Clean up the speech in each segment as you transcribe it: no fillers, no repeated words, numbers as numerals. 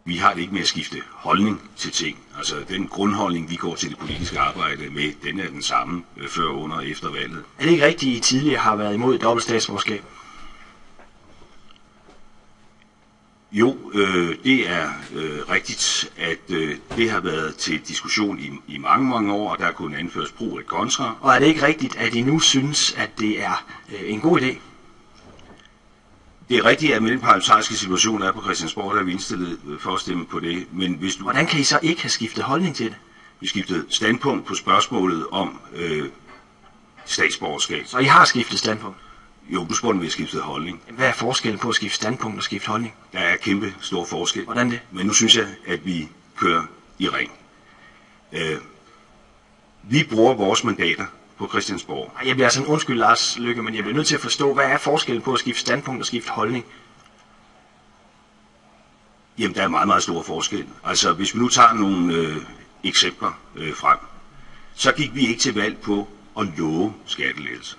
Vi har det ikke med at skifte holdning til ting. Altså den grundholdning, vi går til det politiske arbejde med, den er den samme før, under og efter valget. Er det ikke rigtigt, at I tidligere har været imod dobbelt statsborgerskab? Jo, det er rigtigt, at det har været til diskussion i mange, mange år, og der kunne anføres pro et contra. Og er det ikke rigtigt, at I nu synes, at det er en god idé? Det er rigtigt, at med den parlamentariske situation, der er på Christiansborg, der er vi indstillet for at stemme på det. Men hvis du... Hvordan kan I så ikke have skiftet holdning til det? Vi skiftede standpunkt på spørgsmålet om statsborgerskab. Så I har skiftet standpunkt? Jo, du spurgte, om vi har skiftet holdning. Hvad er forskellen på at skifte standpunkt og skifte holdning? Der er kæmpe stor forskel. Hvordan det? Men nu synes jeg, at vi kører i ring. Vi bruger vores mandater på Christiansborg. Jeg bliver sådan, undskyld Lars Løkke, men jeg bliver nødt til at forstå, hvad er forskellen på at skifte standpunkt og skifte holdning? Jamen, der er meget, meget stor forskel. Altså, hvis vi nu tager nogle eksempler frem, så gik vi ikke til valg på at love skattelettelser.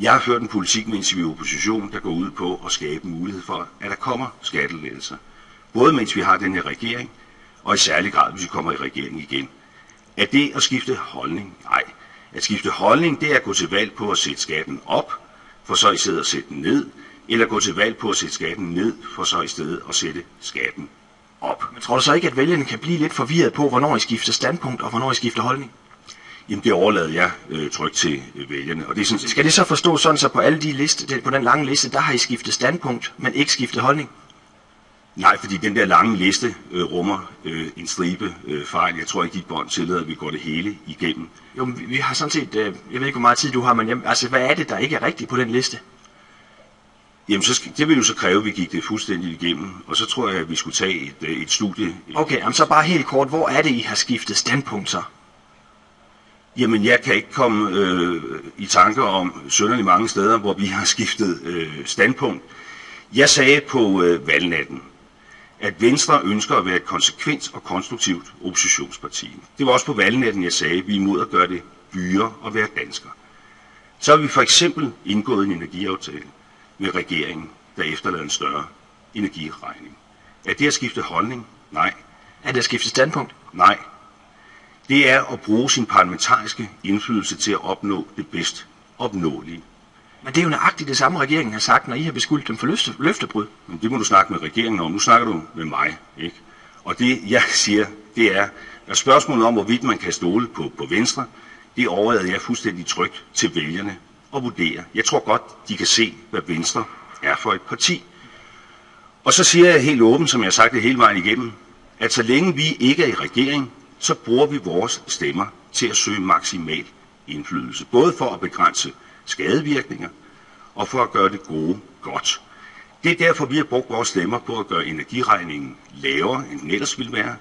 Jeg har ført en politik, mens vi er i opposition, der går ud på at skabe mulighed for, at der kommer skattelettelser. Både mens vi har den her regering, og i særlig grad, hvis vi kommer i regeringen igen. Er det at skifte holdning? Nej. At skifte holdning, det er at gå til valg på at sætte skatten op, for så i stedet at sætte den ned, eller gå til valg på at sætte skatten ned, for så i stedet at sætte skatten op. Men tror du så ikke, at vælgerne kan blive lidt forvirret på, hvornår I skifter standpunkt, og hvornår I skifter holdning? Jamen, det overlader jeg trygt til vælgerne. Og det er sådan, skal det så forstås sådan, så på alle de liste, på den lange liste, der har I skiftet standpunkt, men ikke skiftet holdning? Nej, fordi den der lange liste rummer en stribe fejl. Jeg tror ikke, dit bånd tillader, at vi går det hele igennem. Jo, vi har sådan set, jeg ved ikke, hvor meget tid du har, men altså, hvad er det, der ikke er rigtigt på den liste? Jamen, det vil jo så kræve, at vi gik det fuldstændig igennem, og så tror jeg, at vi skulle tage et studie. Okay, jamen så bare helt kort, hvor er det, I har skiftet standpunkt så? Jamen, jeg kan ikke komme i tanker om synderligt mange steder, hvor vi har skiftet standpunkt. Jeg sagde på valgnatten, at Venstre ønsker at være et konsekvent og konstruktivt oppositionsparti. Det var også på valgnatten, jeg sagde, at vi er imod at gøre det dyrere at være dansker. Så har vi for eksempel indgået en energiaftale med regeringen, der efterlader en større energiregning. Er det at skifte holdning? Nej. Er det at skifte standpunkt? Nej. Det er at bruge sin parlamentariske indflydelse til at opnå det bedst opnåelige. Men det er jo nøjagtigt det samme, regeringen har sagt, når I har beskyldt dem for løftebrud. Men det må du snakke med regeringen om. Nu snakker du med mig, ikke? Og det, jeg siger, det er, at spørgsmålet om, hvorvidt man kan stole på Venstre, det overlader jeg fuldstændig trygt til vælgerne at vurdere. Jeg tror godt, de kan se, hvad Venstre er for et parti. Og så siger jeg helt åbent, som jeg har sagt det hele vejen igennem, at så længe vi ikke er i regering, så bruger vi vores stemmer til at søge maksimal indflydelse. Både for at begrænse skadevirkninger og for at gøre det gode godt. Det er derfor, vi har brugt vores stemmer på at gøre energiregningen lavere, end den ellers ville være,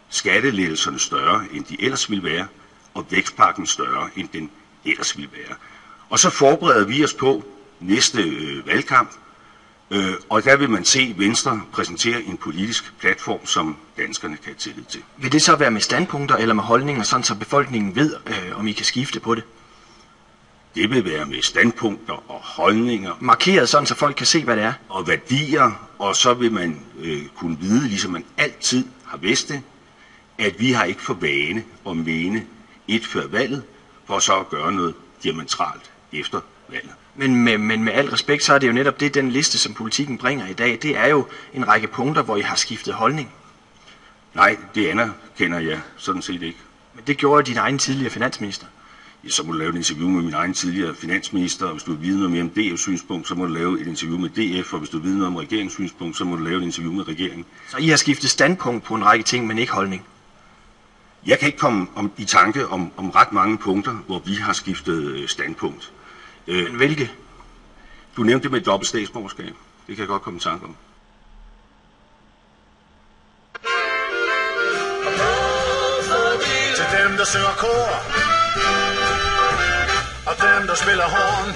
skattelettelserne større, end de ellers ville være, og vækstpakken større, end den ellers ville være. Og så forbereder vi os på næste valgkamp, og der vil man se Venstre præsentere en politisk platform, som danskerne kan have tillid til. Vil det så være med standpunkter eller med holdninger, sådan så befolkningen ved, om I kan skifte på det? Det vil være med standpunkter og holdninger. Markeret sådan, så folk kan se, hvad det er. Og værdier, og så vil man kunne vide, ligesom man altid har vidst det, at vi har ikke for vane at mene et før valget, for så at gøre noget diametralt efter valget. Men med al respekt, så er det jo netop det, den liste, som politikken bringer i dag, det er jo en række punkter, hvor I har skiftet holdning. Nej, det anerkender jeg sådan set ikke. Men det gjorde din egen tidligere finansminister. Ja, så må du lave et interview med min egen tidligere finansminister, og hvis du vil vide noget mere om DF-synspunkt, så må du lave et interview med DF, og hvis du vil vide noget om regeringssynspunkt, så må du lave et interview med regeringen. Så I har skiftet standpunkt på en række ting, men ikke holdning? Jeg kan ikke komme i tanke om ret mange punkter, hvor vi har skiftet standpunkt. Men hvilke? Du nævnte det med et dobbelt statsborgerskab. Det kan jeg godt komme i tanke om. Til dem, der synger kor, og dem, der spiller horn.